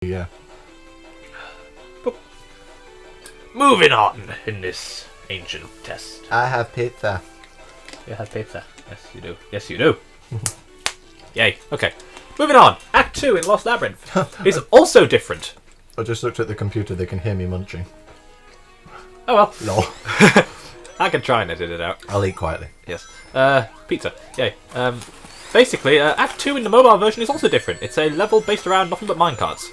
Yeah. But moving on in this ancient test. I have pizza. You have pizza. Yes, you do. Yes, you do. Yay. Okay. Moving on. Act 2 in Lost Labyrinth is also different. I just looked at the computer. They can hear me munching. Oh well. Lol. I can try and edit it out. I'll eat quietly. Yes. Pizza. Yay. Basically, Act 2 in the mobile version is also different. It's a level based around nothing but minecarts.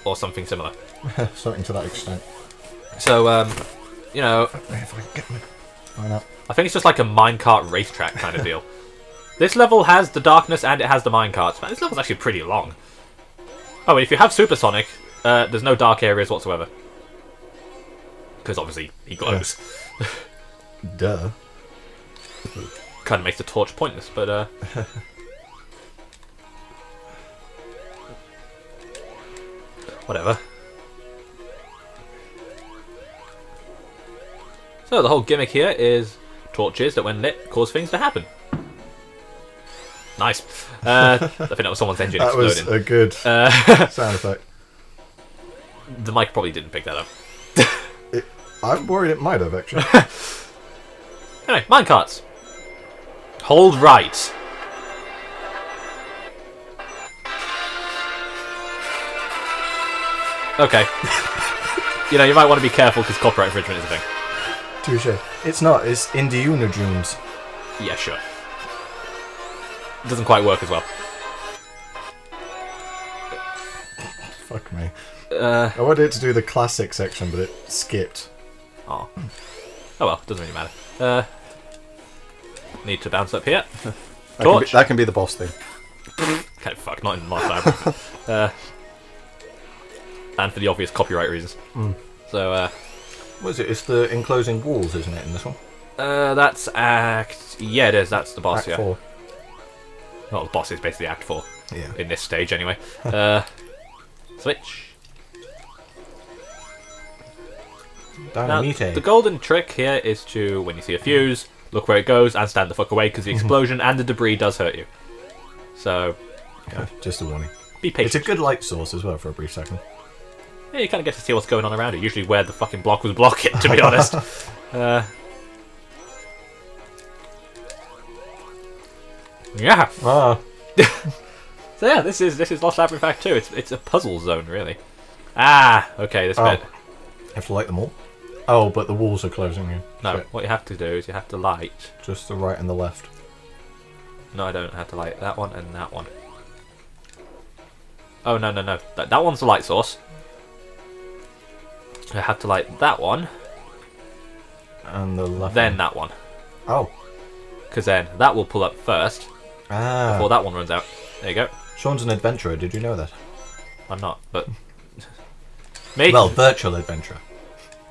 Or something similar. Something to that extent. So, you know... If I can get me... Why not? I think it's just like a minecart racetrack kind of deal. This level has the darkness and it has the minecarts. Man, this level's actually pretty long. Oh, and if you have Supersonic, there's no dark areas whatsoever. Because obviously, he glows. Duh. Kind of makes the torch pointless, but whatever. So the whole gimmick here is torches that when lit cause things to happen. Nice. I think that was someone's engine That exploding. was a good sound effect. The mic probably didn't pick that up. I'm worried it might have, actually. Anyway, minecarts. Hold right. Okay. You know, you might want to be careful because copyright infringement is a thing. Touche. It's not. It's Indiana Jones. Yeah, sure. It doesn't quite work as well. Fuck me. I wanted it to do the classic section, but it skipped. Oh. Oh well, doesn't really matter. Need to bounce up here. Torch. That can be the boss thing. Okay, fuck, not in Lost Labyrinth. And for the obvious copyright reasons. So, What is it? It's the enclosing walls, isn't it, in this one? that's Act... Yeah, it is. That's the boss, Act yeah. 4. Well, the boss is basically Act 4. Yeah. In this stage, anyway. Switch. Now, Dynamite. the golden trick here is to, when you see a fuse, look where it goes and stand the fuck away because the explosion and the debris does hurt you. So, Yeah, just a warning. be patient. It's a good light source as well for a brief second. Yeah, you kind of get to see what's going on around it. Usually where the fucking block was blocking, to be honest. Yeah. Ah. So yeah, this is Lost Labyrinth Act 2. It's a puzzle zone, really. Ah, okay, this bit. You have to light them all? Oh, but the walls are closing you. No, Shit. what you have to do is you have to light. Just the right and the left. No, I don't have to light that one and that one. Oh, no. That one's the light source. I have to light that one, And the left then one. that one. Oh. Because then that will pull up first Ah. before that one runs out. There you go. Sean's an adventurer, did you know that? I'm not, but... Me? Well, virtual adventurer.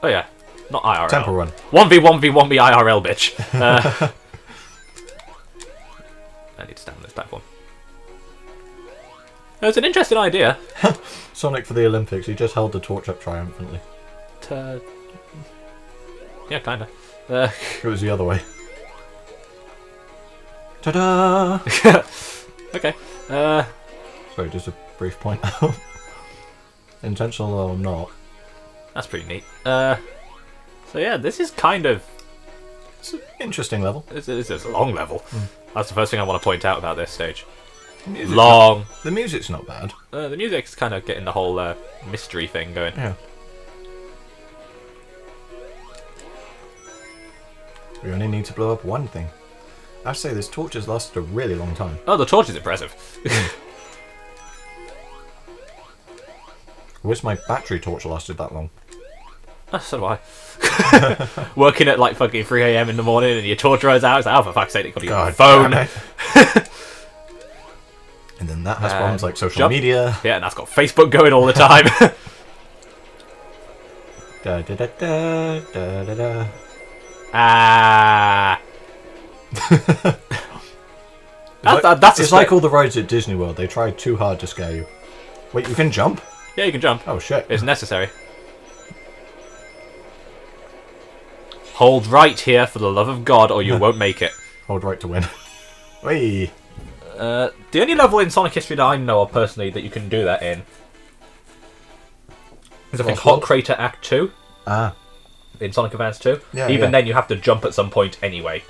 Oh yeah, not IRL. Temple Run. 1v1v1v IRL, bitch. I need to stand on this platform. It's an interesting idea. Sonic for the Olympics, he just held the torch up triumphantly. Yeah, kinda. It was the other way. Ta-da! Okay. Sorry, just a brief point out. Intentional or not. That's pretty neat. So yeah, this is kind of... It's an interesting level. This is a long level. That's the first thing I want to point out about this stage. The music's Long. The music's not bad. The music's kind of getting the whole mystery thing going. Yeah. We only need to blow up one thing. I say this torch has lasted a really long time. Oh, the torch is impressive. I wish my battery torch lasted that long. So do I. Working at like fucking 3 AM in the morning and your torch runs out. It's like, oh, for fuck's sake, it got your God phone. damn it. And then that has problems like social jump. media. Yeah, and that's got Facebook going all the time. Da, da, da, da, da, da, da. Ah. It's That's like all the rides at Disney World. They tried too hard to scare you. Wait, you can jump? Yeah, you can jump. Oh shit. It's necessary. Hold right here for the love of God or you won't make it. Hold right to win. Whee! The only level in Sonic history that I know of personally that you can do that in is I think Hot Crater Act 2. Ah. In Sonic Advance 2. Yeah, Even then you have to jump at some point anyway.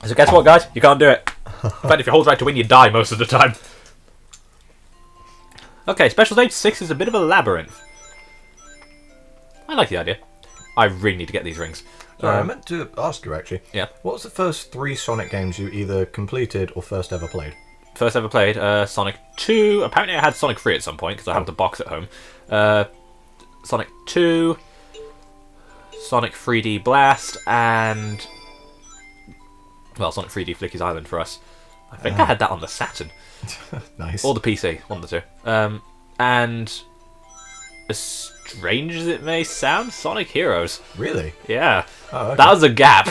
So guess what, guys? You can't do it. In fact, if you hold right to win, you die most of the time. Okay, Special Stage 6 is a bit of a labyrinth. I like the idea. I really need to get these rings. Sorry, I meant to ask you, actually. Yeah. What was the first 3 Sonic games you either completed or first ever played? First ever played Sonic 2. Apparently I had Sonic 3 at some point, because I have the box at home. Sonic 2, Sonic 3D Blast, and... well, Sonic 3D Flicky's Island for us. I think I had that on the Saturn. Nice. Or the PC, one of the two. And... as strange as it may sound, Sonic Heroes. Really? Yeah. Oh, okay. That was a gap.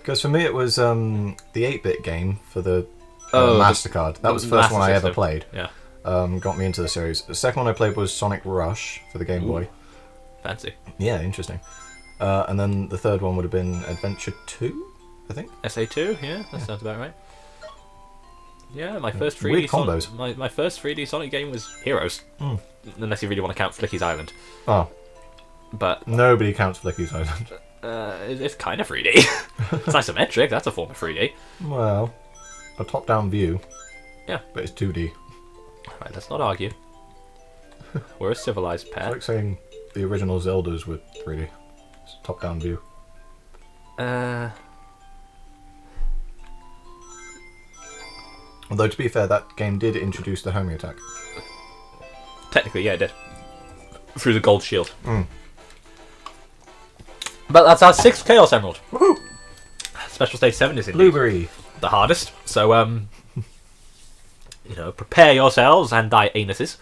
Because for me it was the 8-bit game for the MasterCard. That was the first one I ever played. Yeah. Got me into the series. The second one I played was Sonic Rush for the Game Boy. Fancy. Yeah, interesting. And then the third one would have been Adventure 2, I think. SA2, yeah, that sounds about right. Yeah, my first 3D Weird combos. Sonic, my first 3D Sonic game was Heroes. Unless you really want to count Flicky's Island. Oh. But nobody counts Flicky's Island. It's kind of 3D. It's isometric, that's a form of 3D. Well, a top-down view. Yeah. But it's 2D. Right, let's not argue. We're a civilized pair. It's like saying the original Zeldas were 3D. It's a top-down view. Although, to be fair, that game did introduce the homing attack. Technically, yeah, it did. Through the gold shield. But that's our 6th Chaos Emerald. Woohoo! Special Stage 7 is indeed Blueberry. the hardest. So, you know, prepare yourselves and thy anuses.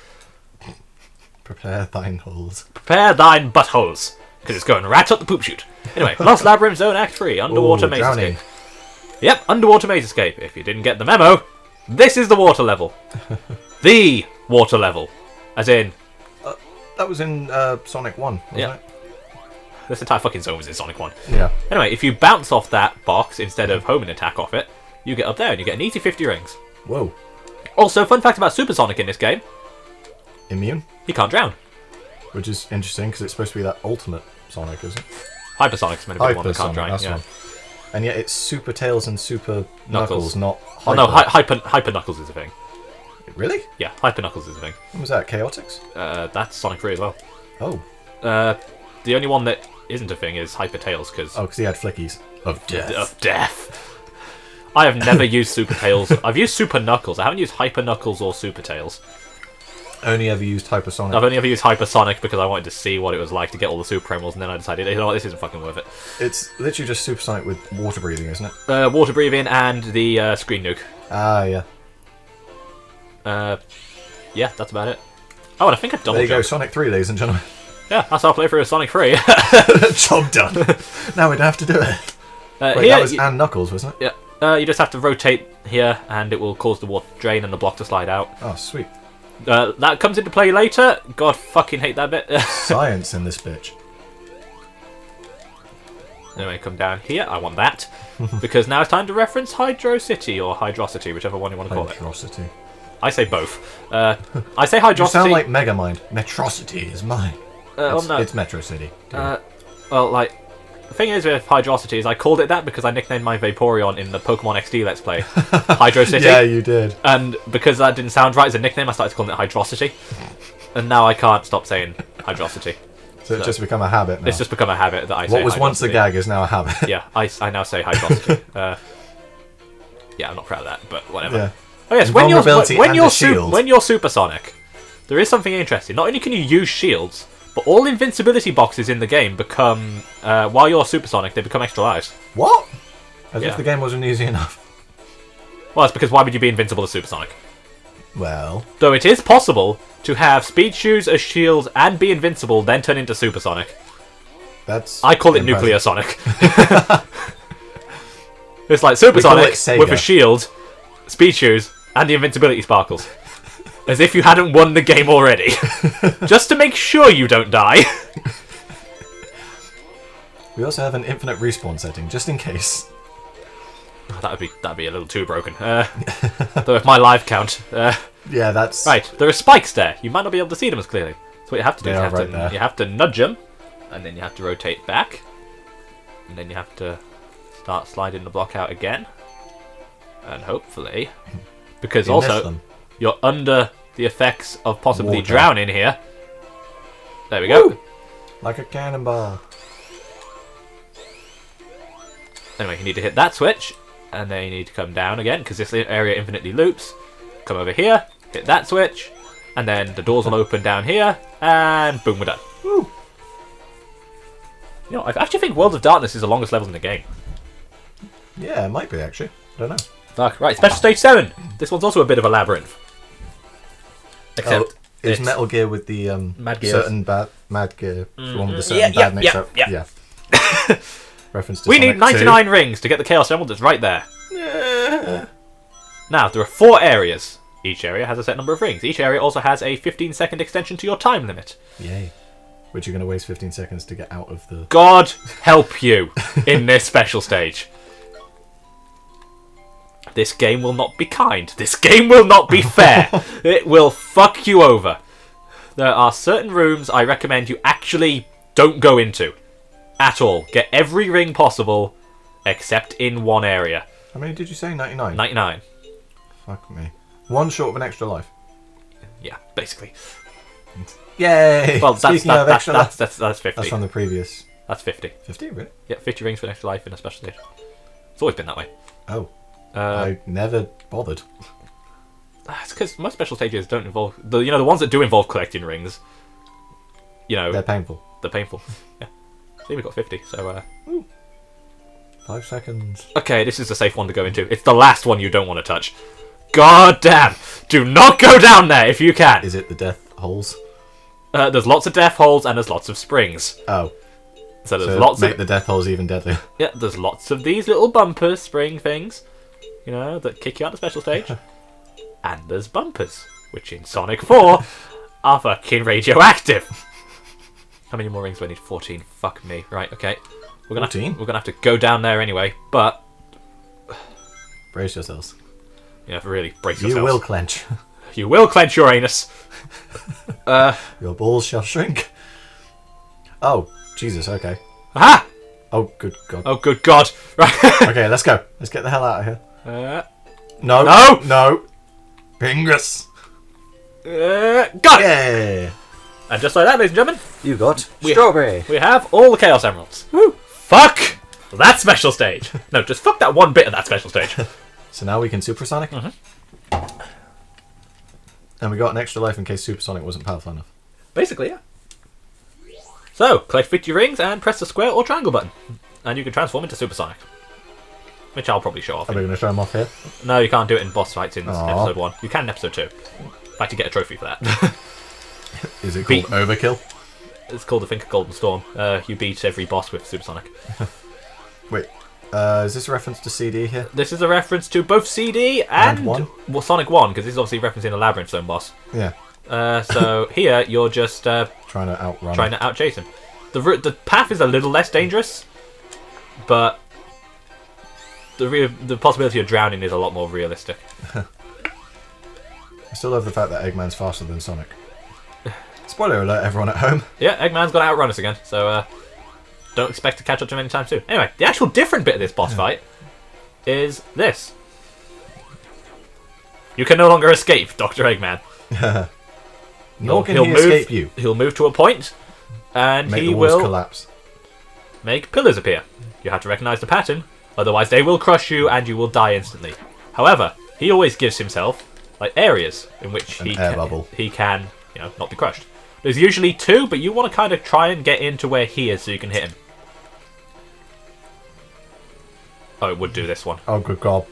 Prepare thine holes. Prepare thine buttholes. Because it's going right up the poop chute. Anyway, Lost Labyrinth Zone Act 3, Underwater Maze drowning. Escape. Yep, Underwater Maze Escape. If you didn't get the memo, this is the water level. The water level. As in... that was in Sonic 1, wasn't it? This entire fucking zone was in Sonic 1. Yeah. Anyway, if you bounce off that box instead of homing attack off it, you get up there and you get an easy 50 rings. Whoa. Also, fun fact about Super Sonic in this game, Immune? he can't drown. Which is interesting, because it's supposed to be that ultimate Sonic, isn't it? Hypersonic's meant to be the one that can't drown. That's Yeah. one. And yet it's Super Tails and Super Knuckles, not Hyper. Oh no, Hyper Knuckles is a thing. Really? Yeah, Hyper Knuckles is a thing. When was that? Chaotix? That's Sonic 3 as well. Oh. The only one that isn't a thing is Hyper Tails, because... oh, because he had flickies. Of death. Of death. I have never used Super Tails. I've used Super Knuckles. I haven't used Hyper Knuckles or Super Tails. Only ever used Hypersonic. I've only ever used Hypersonic because I wanted to see what it was like to get all the Super Emeralds, and then I decided, you know what, this isn't fucking worth it. It's literally just Supersonic with water breathing, isn't it? Water breathing and the screen nuke. Ah, yeah. Yeah, that's about it. Oh, and I think I double There you go, jumped. Sonic 3, ladies and gentlemen. Yeah, that's our playthrough of Sonic 3. Job done. Now we don't have to do it. Wait, here, that was and Knuckles, wasn't it? Yeah. You just have to rotate here, and it will cause the water drain and the block to slide out. Oh, sweet. That comes into play later. God, fucking hate that bit. Science in this bitch. Anyway, come down here. I want that. Because now it's time to reference Hydro City, or Hydrocity, whichever one you want to call it. Metrocity. I say both. I say Hydrocity. You sound like Megamind. Metrocity is mine. No. It's Metro City. Well, like, the thing is with Hydrocity is I called it that because I nicknamed my Vaporeon in the Pokemon XD Let's Play Hydro City. Yeah, you did. And because that didn't sound right as a nickname, I started calling it Hydrocity. And now I can't stop saying Hydrocity. So it's just become a habit now. It's just become a habit that I say what was once a gag is now a habit. Yeah, I now say Hydrocity. Yeah, I'm not proud of that, but whatever. Yeah. Oh yes, when you're supersonic, there is something interesting. Not only can you use shields, but all invincibility boxes in the game become, while you're supersonic, they become extra lives. What? As Yeah. if the game wasn't easy enough. Well, it's because why would you be invincible as supersonic? Well... Though it is possible to have speed shoes as shields and be invincible, then turn into supersonic. That's I call it impressive. nuclear sonic. It's like supersonic with a shield, speed shoes, and the invincibility sparkles. As if you hadn't won the game already. Just to make sure you don't die. We also have an infinite respawn setting, just in case. Oh, that'd be a little too broken. Though if my live count. Yeah, that's right. There are spikes there. You might not be able to see them as clearly. So what you have to do is you have to nudge them, and then you have to rotate back, and then you have to start sliding the block out again, and hopefully, because also you're under the effects of possibly drowning here. There we go. Woo! Like a cannonball. Anyway, you need to hit that switch, and then you need to come down again, because this area infinitely loops. Come over here, hit that switch, and then the doors will open down here, and boom, we're done. Woo! You know, I actually think Worlds of Darkness is the longest levels in the game. Yeah, it might be, actually. I don't know. Fuck, right, Special Stage 7! This one's also a bit of a labyrinth. Except it's Metal Gear with the Mad Gears. certain Mad Gear. The one with the certain bad mix-up. Yeah. Reference to we Sonic need 99 rings to get the Chaos Emerald that's right there. Now, there are 4 areas. Each area has a set number of rings. Each area also has a 15-second extension to your time limit. Yay. Which you're going to waste 15 seconds to get out of the... God help you in this special stage. This game will not be kind. This game will not be fair. It will fuck you over. There are certain rooms I recommend you actually don't go into. At all. Get every ring possible, except in one area. How many did you say? 99? 99. Fuck me. One short of an extra life. Yeah, basically. Yay! Well, that's 50. That's from the previous. That's 50. 50, really? Yeah, 50 rings for an extra life in a special stage. It's always been that way. Oh. I never bothered. It's because most special stages don't involve... the ones that do involve collecting rings, they're painful. They're painful. Yeah. See, we got 50, so... 5 seconds. Okay, this is a safe one to go into. It's the last one you don't want to touch. God damn! Do not go down there if you can! Is it the death holes? There's lots of death holes and there's lots of springs. Oh. So there's lots make the death holes even deadlier. Yeah, there's lots of these little bumpers, spring things, that kick you out the special stage. And there's bumpers, which in Sonic 4 are fucking radioactive. How many more rings do I need? 14. Fuck me. Right, okay. We're gonna have to go down there anyway, but... brace yourselves. Yeah, really, brace yourselves. You will clench. You will clench your anus. Your balls shall shrink. Oh, Jesus, okay. Aha! Oh, good God. Oh, good God. Right. Okay, let's go. Let's get the hell out of here. No! No! Pingus! Got it! Yeah! And just like that, ladies and gentlemen, you got strawberry. We have all the Chaos Emeralds. Woo! Fuck that special stage. No, just fuck that one bit of that special stage. So now we can Supersonic? Mm-hmm. And we got an extra life in case Supersonic wasn't powerful enough. Basically, yeah. So, collect 50 rings and press the square or triangle button. And you can transform into Supersonic. Which I'll probably show off. Are we going to show them off here? No, you can't do it in boss fights in episode 1. You can in episode 2. In fact, you get a trophy for that. Is it called Overkill? It's called, I think, Golden Storm. You beat every boss with Supersonic. Wait, is this a reference to CD here? This is a reference to both CD and 1? Well, Sonic 1, because this is obviously referencing a Labyrinth Zone boss. Yeah. So here, you're just... trying to outchase him. The path is a little less dangerous, but the possibility of drowning is a lot more realistic. I still love the fact that Eggman's faster than Sonic. Spoiler alert, everyone at home. Yeah, Eggman's got to outrun us again, so don't expect to catch up to him anytime soon. Anyway, the actual different bit of this boss fight is this. You can no longer escape Dr. Eggman. Nor can he escape you. He'll move to a point, and he will collapse. Make pillars appear. You have to recognise the pattern, otherwise they will crush you and you will die instantly. However, he always gives himself areas in which he can, not be crushed. There's usually 2, but you want to kind of try and get into where he is so you can hit him. Oh, it would do this one. Oh, good God.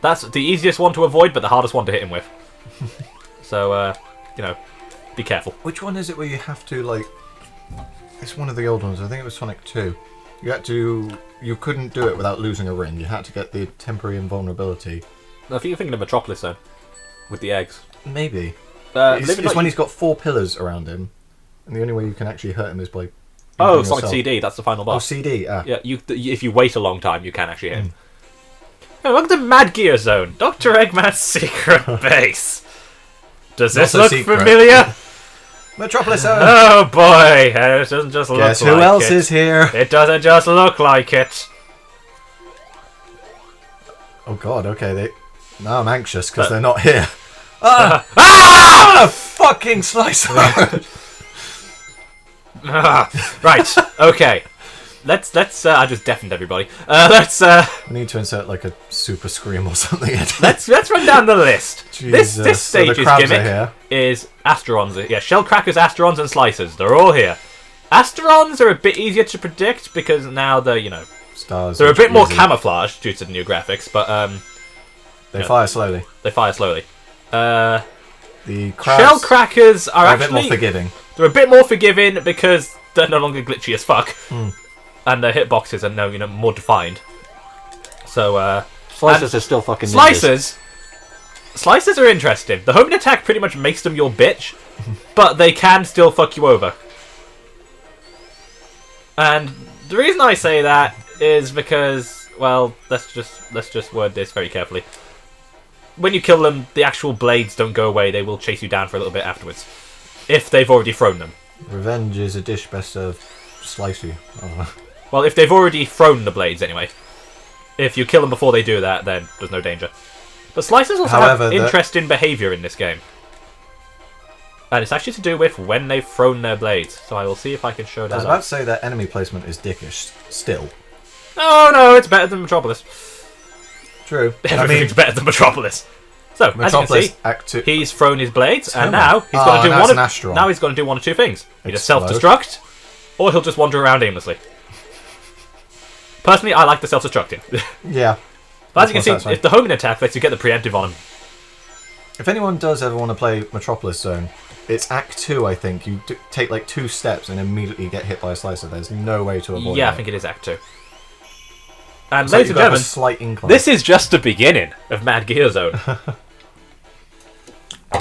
That's the easiest one to avoid, but the hardest one to hit him with. So, be careful. Which one is it where you have to, it's one of the old ones. I think it was Sonic 2. You couldn't do it without losing a ring. You had to get the temporary invulnerability. I think you're thinking of Metropolis, though. With the eggs. Maybe. It's when he's got 4 pillars around him, and the only way you can actually hurt him is by Oh, him Sonic yourself. CD, that's the final Oh, boss. CD. Ah. Yeah, if you wait a long time, you can actually hit him. Hey, welcome to Mad Gear Zone, Dr. Eggman's secret base. Does this Not so look secret. familiar? Metropolis Zone. Oh boy, it doesn't just look Guess like who else it. is here? It doesn't just look like it. Oh God. Okay. Now I'm anxious because they're not here. Fucking slicer. Right, okay. Let's I just deafened everybody. We need to insert like a super scream or something. Let's run down the list. Jesus. This So the stage's crabs are gimmick here. is Asterons. Yeah, Shellcrackers, Asterons, and Slicers. They're all here. Asterons are a bit easier to predict because now they're, Stars. they're a bit more easy. camouflaged due to the new graphics, but They fire slowly. they fire slowly. The crabs Shellcrackers are are a bit more actually forgiving. they're a bit more forgiving because they're no longer glitchy as fuck, and their hitboxes are now more defined. So Slicers are still fucking ninjas. Slicers are interesting. The homing attack pretty much makes them your bitch, but they can still fuck you over. And the reason I say that is because, well, let's just word this very carefully. When you kill them, the actual blades don't go away. They will chase you down for a little bit afterwards, if they've already thrown them. Revenge is a dish best served slicey. Oh. Well, if they've already thrown the blades anyway. If you kill them before they do that, then there's no danger. But slicers also However, have interesting behaviour in this game. And it's actually to do with when they've thrown their blades. So I will see if I can show I that was up. about to say that enemy placement is dickish still. No, it's better than Metropolis. True. Everything's better than Metropolis. So, as you can Metropolis see, Act 2. he's thrown his blades, and Tell me. now he's going to do now one it's of an Astron. now he's going to do one of two things: either Explode. self-destruct, or he'll just wander around aimlessly. Personally, I like the self-destructing. Yeah. But as you can That's see, fine. if the homing attack lets you get the preemptive on him. If anyone does ever want to play Metropolis Zone, it's Act 2, I think. You take like 2 steps and immediately get hit by a slicer. There's no way to avoid Yeah, it. I think it is Act 2. And So ladies you've and got a gentlemen, slight incline. this is just the beginning of Mad Gear Zone.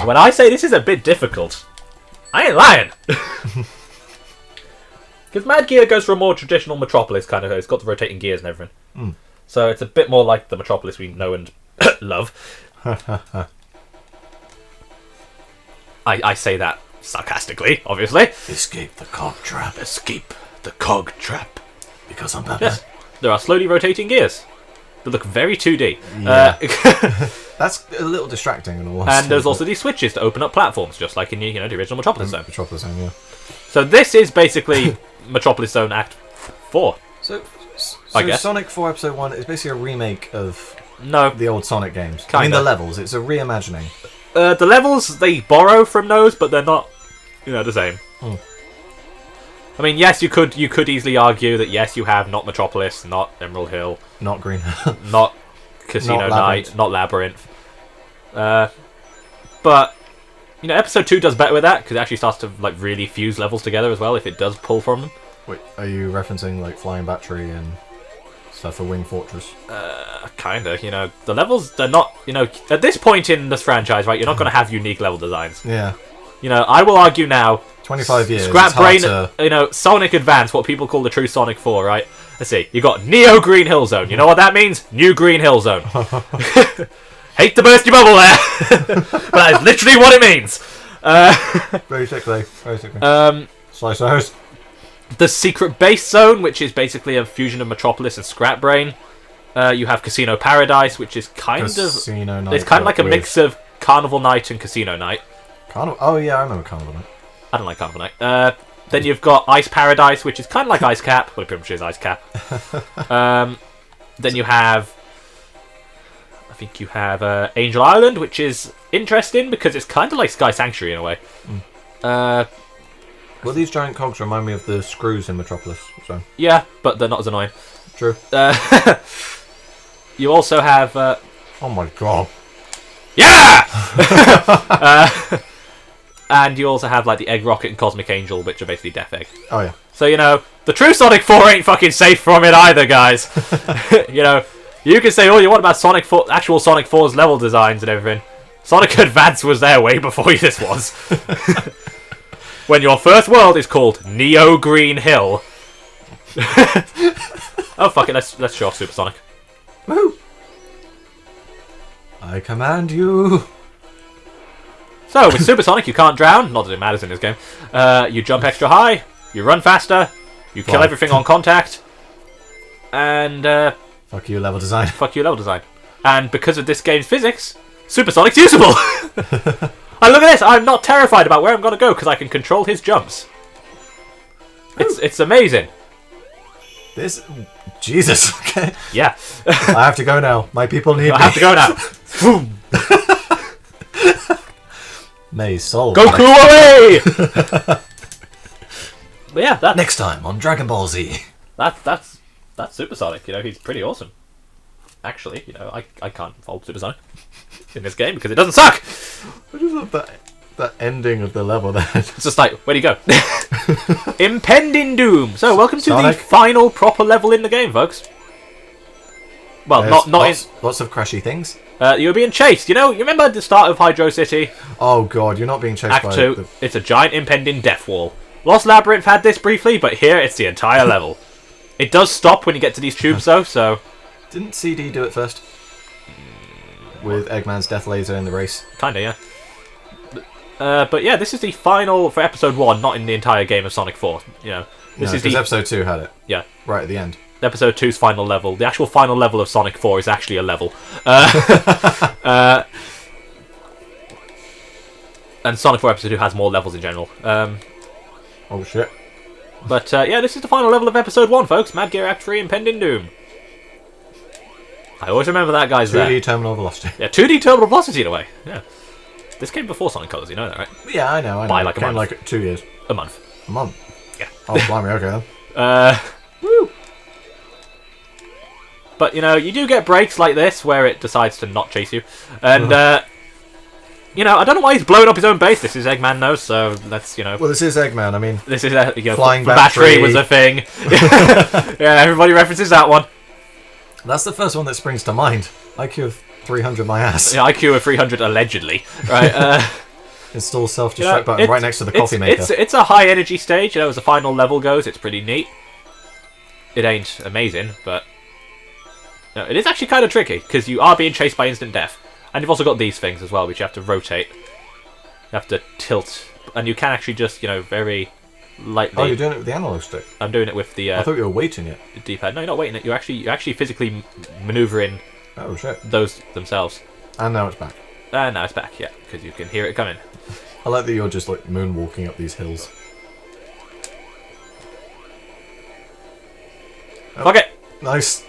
When I say this is a bit difficult, I ain't lying. Because Mad Gear goes for a more traditional Metropolis kind of. It's got the rotating gears and everything. So it's a bit more like the Metropolis we know and love. I say that sarcastically, obviously. Escape the cog trap. Escape the cog trap. Because I'm Batman. Yes, there are slowly rotating gears that look very 2D. Yeah. That's a little distracting in all honesty. And there's also these switches to open up platforms, just like in the original Metropolis Zone. Metropolis Zone, yeah. So this is basically Metropolis Zone Act 4. So I guess. Sonic 4 Episode 1 is basically a remake of No, the old Sonic games. I Kinda. mean, the levels. It's a reimagining. the levels they borrow from those, but they're not, the same. I mean, yes, you could easily argue that yes, you have not Metropolis, not Emerald Hill, Not Green. not Casino Not Night, Labyrinth. not Labyrinth. But Episode 2 does better with that because it actually starts to really fuse levels together as well if it does pull from them. Wait, are you referencing like Flying Battery and stuff for Wing Fortress? Kinda, the levels they're not, at this point in this franchise, right? You're not going to have unique level designs. Yeah. I will argue now. 25 years. Scrap it's hard Brain, to- Sonic Advance, what people call the true Sonic 4, right? Let's see. You got Neo Green Hill Zone. You know what that means? New Green Hill Zone. Hate to burst your bubble there, but that is literally what it means. Basically. Slicers. The Secret Base Zone, which is basically a fusion of Metropolis and Scrap Brain. You have Casino Paradise, which is Casino Night. it's kind of like a with mix of Carnival Night and Casino Night. Carnival. Oh yeah, I remember Carnival Night. I don't like Carnival Night. Then you've got Ice Paradise, which is kind of like Ice Cap. Well, it pretty much is Ice Cap. Then you have... I think you have Angel Island, which is interesting because it's kind of like Sky Sanctuary in a way. Well, these giant cogs remind me of the screws in Metropolis. So Yeah, but they're not as annoying. true. You also have... Oh my god. Yeah! And you also have the Egg Rocket and Cosmic Angel, which are basically Death Egg. Oh yeah. So, the true Sonic 4 ain't fucking safe from it either, guys. You can say all you want about Sonic 4, actual Sonic 4's level designs and everything. Sonic Advance was there way before this was. when your first world is called Neo Green Hill. Oh fuck it, let's show off Supersonic. Woo! I command you. So with Supersonic, you can't drown. Not that it matters in this game. You jump extra high. You run faster. You kill everything on contact. And fuck you, level design. Fuck you, level design. And because of this game's physics, Supersonic's usable. And look at this. I'm not terrified about where I'm gonna go because I can control his jumps. It's amazing. This, Jesus. Okay. Yeah. I have to go now. My people need me. I have to go now. Boom. May solve. Goku away! But yeah, that Next time on Dragon Ball Z. that's Supersonic. You know, he's pretty awesome. Actually, you know, I can't fault Supersonic in this game because it doesn't suck. I just love that ending of the level there. It's just like, where'd he go? Impending doom. So, welcome to Sonic. the final proper level in the game, folks. Well, There's not in. lots of crashy things. You were being chased. You know, you remember the start of Hydro City? Oh god, you're not being chased Act by 2, it's a giant impending death wall. Lost Labyrinth had this briefly, but here it's the entire level. It does stop when you get to these tubes, though, so... Didn't CD do it first? With Eggman's death laser in the race. Kinda, yeah. But yeah, this is the final for episode 1, not in the entire game of Sonic 4. You know, this is the episode 2 had it. Yeah. Right at the end. Episode 2's final level. The actual final level of Sonic 4 is actually a level. And Sonic 4 Episode 2 has more levels in general. Oh shit. But yeah, this is the final level of Episode 1, folks. Mad Gear Act 3 Impending Doom. I always remember that guy's 2D there. terminal velocity. Yeah, 2D terminal velocity in a way. Yeah. This came before Sonic Colors, you know that, right? Yeah, I know. By like a Came month. like 2 years. A month. A month. Yeah. Oh, blimey, okay then. Woo! But, you know, you do get breaks like this where it decides to not chase you. And, you know, I don't know why he's blowing up his own base. This is Eggman knows, so let's, you know... Well, this is Eggman, I mean... This is, you know, Flying battery battery was a thing. Yeah, everybody references that one. That's the first one that springs to mind. IQ of 300 my ass. Yeah, IQ of 300 allegedly. Right, Install self-destruct you know, button right next to the coffee maker. It's a high energy stage, you know, as the final level goes, it's pretty neat. It ain't amazing, but... No, it is actually kind of tricky, because you are being chased by instant death. And you've also got these things as well, which you have to rotate. You have to tilt. And you can actually just, you know, very lightly... Oh, you're doing it with the analog stick? I'm doing it with the I thought you were weighting it. D-pad. No, you're not weighting it. You're actually physically manoeuvring Oh, shit. those themselves. And now it's back. And now it's back, yeah, because you can hear it coming. I like that you're just, like, moonwalking up these hills. Oh. Fuck it! Nice.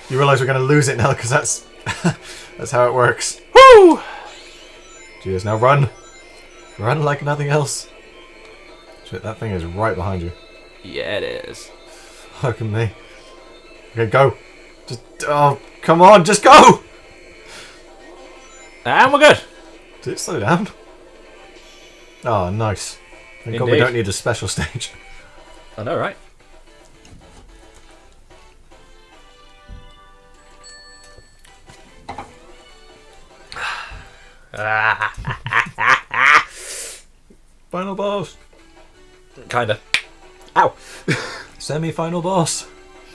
You realise we're going to lose it now, because that's... that's how it works. Woo! Cheers, now run. Run like nothing else. Shit, that thing is right behind you. Yeah, it is. Fucking me. Okay, go. Just... Oh, come on, just go! And we're good. Did it slow down? Oh, nice. Thank God we Indeed. don't need a special stage. I know, right? Final boss. Kinda. Ow! Semi-final boss.